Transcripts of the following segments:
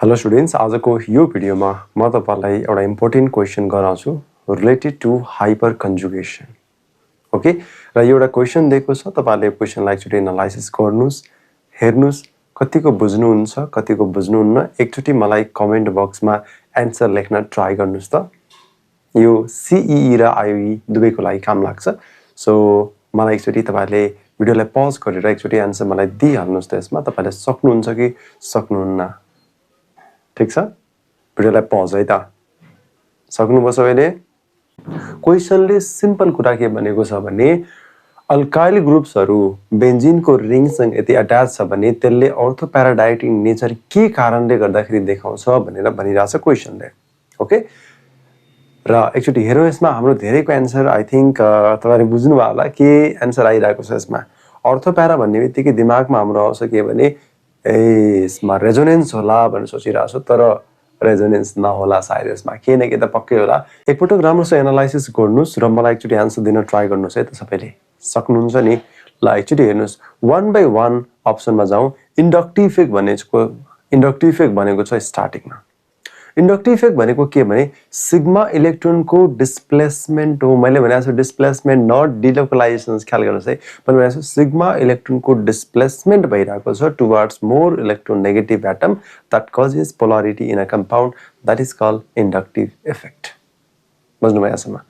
Hello students, आजको यो भिडियोमा म तपाईलाई एउटा इम्पोर्टेन्ट क्वेशन गराउँछु related to hyper conjugation. Okay, र एउटा क्वेशन दिएको छ, तपाईले क्वेशनलाई एकचोटी एनालाइसिस गर्नुस्, हेर्नुस् कतिको बुझ्नुहुन्छ, कतिको बुझ्नुहुन्न। एकचोटी मलाई कमेन्ट बक्समा आन्सर लेख्न ट्राई गर्नुस् त। यो CEE र IOE दुवैको लागि काम लाग्छ। सो मलाई एकचोटी तपाईले भिडियोलाई पज गरेर एकचोटी आन्सर मलाई दिइहाल्नुस् त। यसमा तपाईले सक्नुहुन्छ कि सक्नुहुन्न? ठीक छ, भिडियोलाई पज है त। सक्नुभयो सबैले? क्वेशनले सिम्पल कुरा के भनेको छ भने अल्काइल ग्रुप्सहरु बेन्जिनको रिङसँग यदि अट्याच छ भने त्यसले अर्थो प्याराडाइटिक नेचर के कारणले गर्दाखेरि देखाउँछ भनेर भनिरहेछ क्वेशनले। ओके, र एकचोटी हेरौँ यसमा हाम्रो धेरैको आन्सर आई थिंक तपाईले बुझ्नु भयो होला के आन्सर आइरहेको छ। यसमा अर्थो प्यारा भन्ने बित्तिकै दिमागमा हाम्रो आउँछ के भने यसमा रेजोनेन्स होला भनेर सोचिरहेको छु, तर रेजोनेन्स नहोला सायद। यसमा के न के त पक्कै होला। एकपटक राम्रोसँग एनालाइसिस गर्नुस् र मलाई एकचोटी आन्सर दिन ट्राई गर्नुस् है त सबैले। सक्नुहुन्छ नि? ल एकचोटी हेर्नुस्, 1 by 1 अप्सनमा जाउँ। इन्डक्टिभ इफेक्ट भनेको छ स्टार्टिङमा। इन्डक्टिभ इफेक्ट भनेको के भने सिग्मा इलेक्ट्रोनको डिस्प्लेसमेन्ट हो। मैले भनेको छु डिस्प्लेसमेन्ट नट डिलोकलाइजेसन, ख्याल गर्नुस् है। मैले भनेको छु सिग्मा इलेक्ट्रोनको डिस्प्लेसमेन्ट भइरहेको छ towards more electronegative atom that causes polarity in a compound, that is called inductive effect. बुझ्नु भयो यसमा?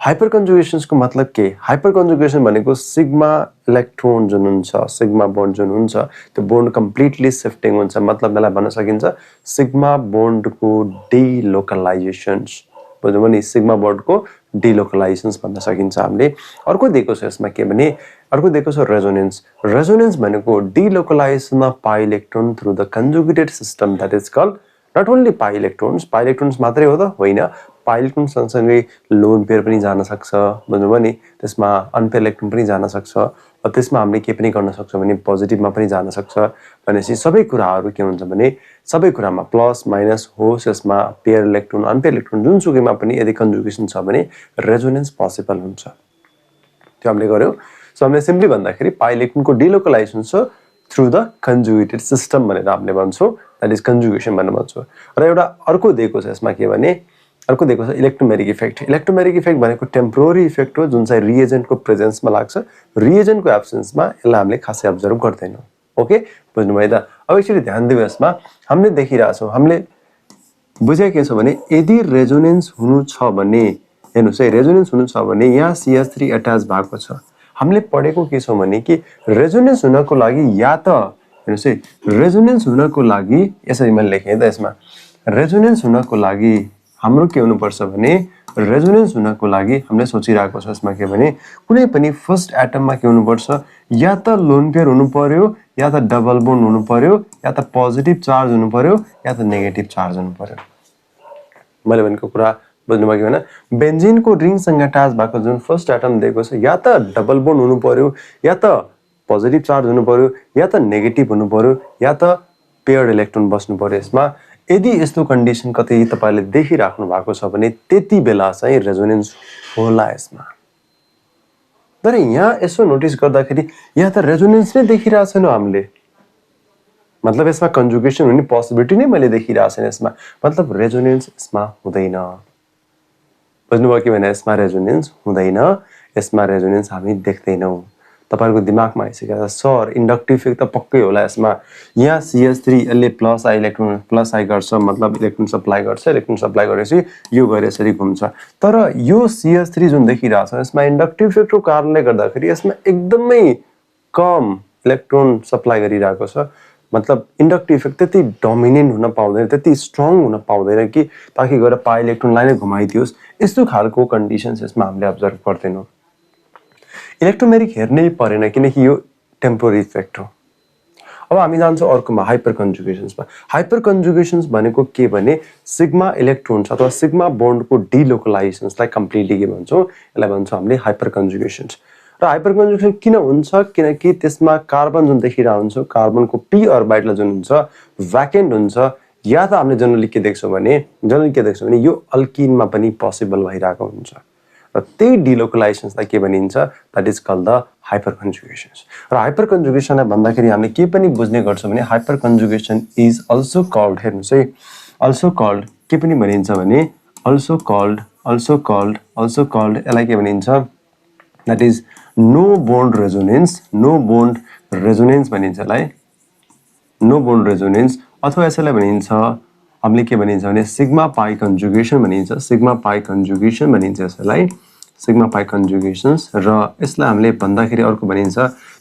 हाइपर कन्जुगेशन्सको मतलब के? हाइपर कन्जुगेसन भनेको सिग्मा इलेक्ट्रोन जुन हुन्छ, सिग्मा बोन्ड जुन हुन्छ, त्यो बोन्ड कम्प्लिटली शिफ्टिङ हुन्छ। मतलब मलाई भन्न सकिन्छ सिग्मा बोन्डको डिलोकलाइजेशन्स। बुझ्नुभयो नि? सिग्मा बोन्डको डिलोकलाइजेशन्स भन्न सकिन्छ हामीले। अर्को दिएको छ यसमा के भने अर्को दिएको छ रेजोनेन्स। रेजोनेन्स भनेको delocalisation of pi electron through the conjugated system, that is called not only pi electrons मात्रै हो त होइन, पाई इलेक्ट्रोन सँगसँगै लोन पेयर पनि जान सक्छ। बुझ्नुभयो नि? त्यसमा अनपेयर इलेक्ट्रोन पनि जान सक्छ। र त्यसमा हामीले के पनि गर्न सक्छौँ भने पोजिटिभमा पनि जान सक्छ। भनेपछि सबै कुराहरू के हुन्छ भने सबै कुरामा प्लस माइनस होस्। यसमा पेयर इलेक्ट्रोन अनपेयर इलेक्ट्रोन जुनसुकैमा पनि यदि कन्जुगेसन छ भने रेजोनेन्स पोसिबल हुन्छ। त्यो हामीले गर्यौँ। सो हामीले सिम्पली भन्दाखेरि पाई इलेक्ट्रोनको डिलोकलाइजेसन छ थ्रु द कन्जुगेटेड सिस्टम भनेर हामीले भन्छौँ, दैट इज कन्जुगेसन भनेर भन्छौँ। र एउटा अर्को दिएको छ यसमा के भने अर्को दिएको छ इलेक्ट्रोमेरिक इफेक्ट। इलेक्ट्रोमेरिक इफेक्ट भनेको टेम्पोररी इफेक्ट हो जुन चाहिँ रिएजेन्टको प्रेजेन्समा लाग्छ। रिएजेन्टको एब्सेन्समा यसलाई हामीले खासै अब्जर्भ गर्दैनौँ। ओके, बुझ्नुभयो त? अब एकचोटि ध्यान दिउँ यसमा। हामीले देखिरहेछौँ, हामीले बुझेको के छ भने यदि रेजोनेन्स हुनु छ भने हेर्नुहोस् है, रेजोनेन्स हुनु छ भने यहाँ CH3 अट्याच भएको छ। हामीले पढेको के छौँ भने कि रेजोनेन्स हुनको लागि या त हेर्नुहोस् है, रेजोनेन्स हुनको लागि यसरी मैले लेखेँ त यसमा रेजोनेन्स हुनको लागि हाम्रो के हुनुपर्छ भने रेजोनेन्स हुनको लागि हामीले सोचिरहेको छ यसमा के भने कुनै पनि फर्स्ट एटममा के हुनुपर्छ, या त लोन पेयर हुनु पर्यो, या त डबल बोन्ड हुनु पर्यो, या त पोजिटिभ चार्ज हुनु पर्यो, या त नेगेटिभ चार्ज हुनु पर्यो। मैले भनेको कुरा बुझ्नुभयो कि होइन? बेन्जिनको रिङसँग अट्याच भएको जुन फर्स्ट एटम दिएको छ, या त डबल बोन्ड हुनु पर्यो, या त पोजिटिभ चार्ज हुनु पर्यो, या त नेगेटिभ हुनु पर्यो, या त पेयर्ड इलेक्ट्रोन बस्नु पर्यो यसमा। यदि यस्तो कन्डिसन कतै तपाईले देखिराख्नु भएको छ भने त्यति बेला चाहिँ रेजोनेन्स होला यसमा। तर यहाँ यसो नोटिस गर्दाखेरि यहाँ त रेजोनेन्स नै देखिरहेको छैन हामीले। मतलब यसमा कन्जुगेसन हुने पोसिबिलिटी नै मैले देखिरहेको छैन यसमा। मतलब रेजोनेन्स यसमा हुँदैन। बुझ्नुभयो कि भने यसमा रेजोनेन्स हुँदैन, यसमा रेजोनेन्स हामी देख्दैनौँ। तपाईहरुको दिमागमा आइसकेको छ सर इन्डक्टिभ इफेक्ट त पक्कै होला यसमा। यहाँ CH3 यसले plus I electron plus I गर्छ, मतलब इलेक्ट्रोन सप्लाई गर्छ। इलेक्ट्रोन सप्लाई गरेपछि यो गएर यसरी घुम्छ। तर यो CH3 जुन देखिरहेछ यसमा इन्डक्टिभ इफेक्टको कारणले गर्दाखेरि यसमा एकदमै कम इलेक्ट्रोन सप्लाई गरिरहेको छ। मतलब इन्डक्टिभ इफेक्ट त्यति डोमिनेन्ट हुन पाउँदैन, त्यति स्ट्रङ हुन पाउँदैन कि ताकि गएर पाई इलेक्ट्रोनलाई नै घुमाइदियोस्। यस्तो खालको कन्डिसन्स यसमा हामीले अब्जर्भ गर्दैनौँ। इलेक्ट्रोमेरिक हेर्नै परेन किनकि यो टेम्पोररी इफेक्ट हो। अब हामी जान्छौँ अर्कोमा हाइपर कन्जुगेशन्समा। हाइपर कन्जुगेशन्स भनेको के भने सिग्मा इलेक्ट्रोन्स अथवा सिग्मा बोन्डको डिलोकलाइजेसन्सलाई कम्प्लिटली के भन्छौँ, यसलाई भन्छौँ हामीले हाइपर कन्जुगेशन्स। र हाइपर कन्जुगेसन किन हुन्छ? किनकि त्यसमा कार्बन जुन देखिरहेको हुन्छ, कार्बनको p अर्बिटल जुन हुन्छ भ्याकेन्ट हुन्छ। या त हामीले जनरली के देख्छौँ भने यो अल्किनमा पनि पोसिबल भइरहेको हुन्छ। र त्यही डिलोकलाइजेसन्सलाई के भनिन्छ दैट इज कल्ड द हाइपरकन्जुगेशन्स र हाइपरकन्जुगेसनलाई भन्दाखेरि हामीले के पनि बुझ्ने गर्छौं भने हाइपरकन्जुगेसन इज अल्सो कल्ड हेर्नुस् है अल्सो कल्ड के पनि भनिन्छ भने अल्सो कल्ड यसलाई के भनिन्छ that is no bond resonance भनिन्छ यसलाई नो बोन्ड रेजोनेन्स अथवा यसलाई भनिन्छ हामीले के भनिन्छ भने सिग्मा पाई कन्जुगेसन भनिन्छ सिग्मा पाई कन्जुगेसन भनिन्छ यसलाई सिग्मा पाई कन्जुगेशन्स र यसलाई हामीले भन्दाखेरि अर्को भनिन्छ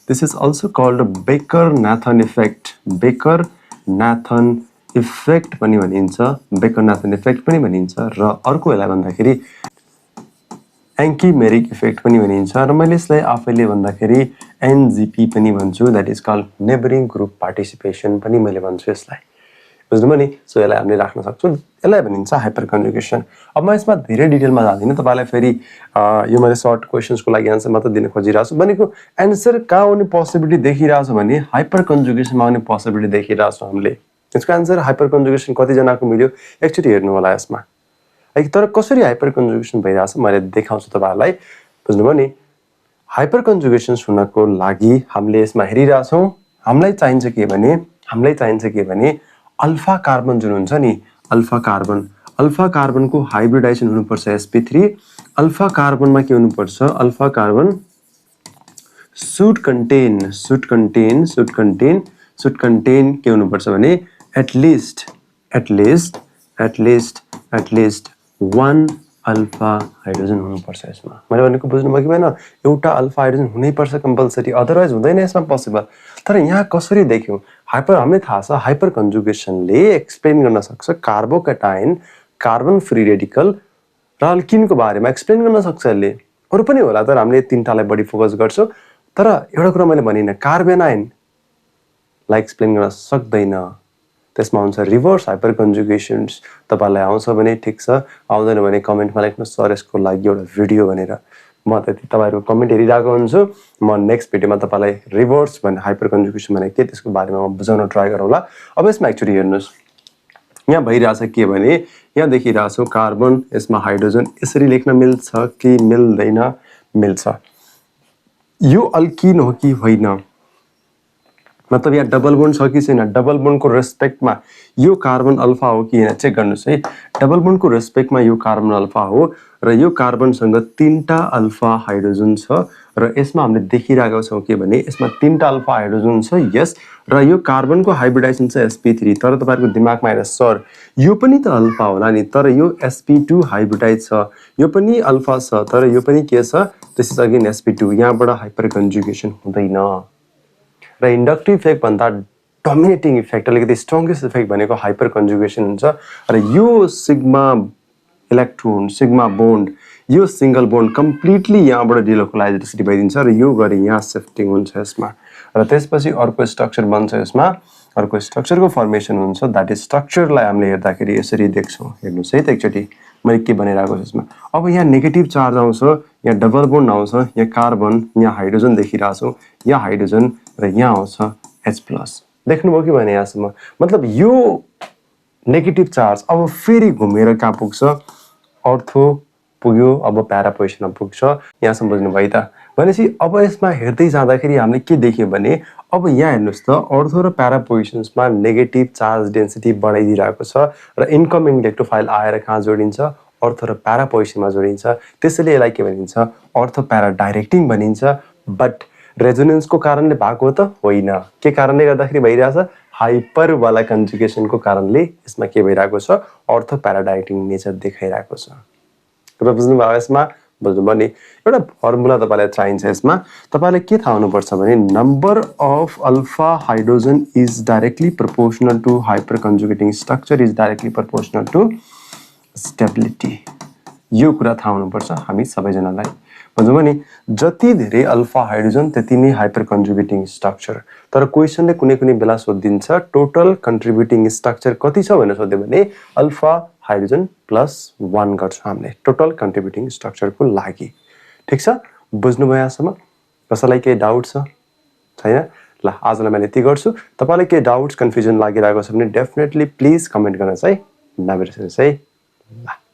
this is also called Baker Nathan effect पनि भनिन्छ बेकर नाथन इफेक्ट पनि भनिन्छ र अर्को यसलाई भन्दाखेरि एन्किमेरिक इफेक्ट पनि भनिन्छ र मैले यसलाई आफैले भन्दाखेरि एनजीपी पनि भन्छु that is called neighbouring group participation पनि मैले भन्छु यसलाई बुझ्नुभयो नि सो यसलाई हामीले राख्न सक्छौं यसलाई भनिन्छ हाइपरकन्जुगेसन अब म यसमा धेरै डिटेलमा जान्दिन तपाईलाई फेरि यो मैले सर्ट क्वेशन्सको लागि आन्सर मात्र दिन खोजिरहेको छु भनेको आन्सर कहाँ आउने पोसिबिलिटी देखिरहेको छ भने हाइपरकन्जुगेसनमा आउने पोसिबिलिटी देखिरहेको छ हामीले यसको आन्सर हाइपरकन्जुगेसन कति जनाको मिल्यो एकचोटी हेर्नु होला यसमा तर कसरी हाइपरकन्जुगेसन भइरहेछ मैले देखाउँछु तपाईहरुलाई बुझ्नुभयो नि हाइपरकन्जुगेसन हुनको लागि हामीले यसमा हेरिरहेछौं हामीलाई चाहिन्छ के भने अल्फा कार्बन जुन हुन्छ नि अल्फा कार्बनको हाइब्रिडाइजेसन हुनुपर्छ sp3 अल्फा कार्बनमा के हुनुपर्छ अल्फा कार्बन should contain के हुनुपर्छ भने at least one alpha hydrogen हुनुपर्छ यसमा मैले भनेको बुझ्नुभयो कि भएन एउटा अल्फा हाइड्रोजन हुनै पर्छ कम्पल्सरी अदरवाइज हुँदैन यसमा पोसिबल तर यहाँ कसरी देख्यौ हामीले थाहा छ हाइपरकन्जुगेसनले एक्सप्लेन गर्न सक्छ कार्बोकेटाइन कार्बन फ्री रेडिकल र अल्किनको बारेमा एक्सप्लेन गर्न सक्छ यसले अरु पनि होला तर हामीले तीनटालाई बढी फोकस गर्छौं तर एउटा कुरा मैले भनिन कार्बेनाइन लाई एक्सप्लेन गर्न सक्दैन त्यसमा हुन्छ रिभर्स हाइपरकन्जुगेशन्स तपाईलाई आउँछ भने ठीक छ आउँदैन भने कमेन्टमा लेख्नु सर यसको लागि एउटा भिडियो भनेर म त तपाईहरुको कमेन्ट हेरिरहेको हुन्छु म नेक्स्ट भिडियोमा तपाईलाई रिभर्स भन्ने हाइपरकन्जुगेसन भने के त्यसको बारेमा म बुझाउन ट्राई गरौँला अब यसमा एक्चुअली हेर्नुस् यहाँ भइरहेछ के भने यहाँ देखिरहेछौ कार्बन यसमा हाइड्रोजन यसरी लेख्न मिल्छ कि मिल्दैन मिल्छ यो अल्किन हो कि होइन मतलब यहाँ डबल बोन्ड छ कि छैन डबल बोन्डको रेस्पेक्टमा यो कार्बन अल्फा हो कि हैन चेक गर्नुस् है डबल बोन्डको रेस्पेक्टमा यो कार्बन अल्फा हो र यो कार्बनसँग तीनटा अल्फा हाइड्रोजन छ र यसमा हामीले देखिरहेका छौं के भने यसमा तीनटा अल्फा हाइड्रोजन छ यस र यो कार्बनको हाइब्रिडाइजेसन छ sp3 तर तपाईहरुको दिमागमा आएर सर यो पनि त अल्फा होला नि तर यो sp2 हाइब्रिडाइज छ यो पनि अल्फा छ तर यो पनि के छ दिस इज अगेन sp2 यहाँबाट हाइपरकन्जुगेसन हुँदैन र इन्डक्टिभ इफेक्ट भन्दा डोमिनेटिङ इफेक्ट अलिकति स्ट्रंगेस्ट इफेक्ट भनेको हाइपरकन्जुगेसन हुन्छ र यो सिग्मा इलेक्ट्रोन सिग्मा बोन्ड यो सिंगल बोन्ड कम्प्लिटली यहाँबाट डिलोकलाइज यसरी भइदिन्छ र यो गरी यहाँ शिफ्टिङ हुन्छ यसमा र त्यसपछि अर्को स्ट्रक्चर बन्छ यसमा अर्को स्ट्रक्चरको फर्मेसन हुन्छ दैट इज स्ट्रक्चरलाई हामीले हेर्दाखेरि यसरी देख्छौं हेर्नुस् है त एकचोटी मैले के भनिरहेको छु यसमा अब यहाँ नेगेटिभ चार्ज आउँछ यहाँ डबल बोन्ड आउँछ यहाँ कार्बन यहाँ हाइड्रोजन देखिरहेछौं यहाँ हाइड्रोजन र यहाँ आउँछ H+ देख्नुभयो कि भने यहाँसम्म मतलब यो नेगेटिभ चार्ज अब फेरि घुमेर कहाँ पुग्छ अर्थो पुग्यो अब प्यारा पोजिसनमा पुग्छ यहाँसम्म बुझ्नु भयो त भनेपछि अब यसमा हेर्दै जाँदाखेरि हामीले के देख्यौ भने अब यहाँ हेर्नुस् त अर्थो र प्यारा पोजिसन्समा नेगेटिभ चार्ज डेन्सिटी बढाइदिरहेको छ र इन्कमिङ इलेक्ट्रोफाइल आएर कहाँ जोडिन्छ अर्थो र प्यारा पोजिसनमा जोडिन्छ त्यसैले यसलाई के भनिन्छ अर्थो प्यारा डाइरेक्टिङ भनिन्छ बट रेजोनेन्सको कारणले भएको त होइन के कारणले गर्दाखेरि भइरहेछ हाइपर वाला कन्जुगेसनको कारणले यसमा के भइरहेको छ अर्थो प्यारा डाइरेक्टिङ नेचर देखाइरहेको छ र बुझ्नु भयो यसमा बुझ्नुभयो नि एउटा फर्मुला तपाईलाई चाहिन्छ यसमा तपाईलाई के थाहा हुनुपर्छ भने number of alpha hydrogen is directly proportional to hyperconjugating structure is directly proportional to stability यो कुरा थाहा हुनुपर्छ हामी सबैजनालाई बुझ्नुभयो नि जति धेरै अल्फा हाइड्रोजन त्यति नै हाइपरकन्जुगेटिङ स्ट्रक्चर तर क्वेशनले कुनै कुनै बेला सोधिन्छ टोटल कन्ट्रिब्युटिङ स्ट्रक्चर कति छ भनेर सोध्यो भने अल्फा हाइड्रोजन +1 गर्छ हामीले टोटल कन्ट्रिब्युटिङ स्ट्रक्चरको लागि ठीक छ बुझ्नुभयो यहाँसम्म कसैलाई केही डाउट छ छैन ल आजलाई मैले यति गर्छु तपाईलाई केही डाउट्स कन्फ्युजन लागिरहेको छ भने डेफिनेटली प्लिज कमेन्ट गर्न चाहिँ नबिर्सनुहोस् है ल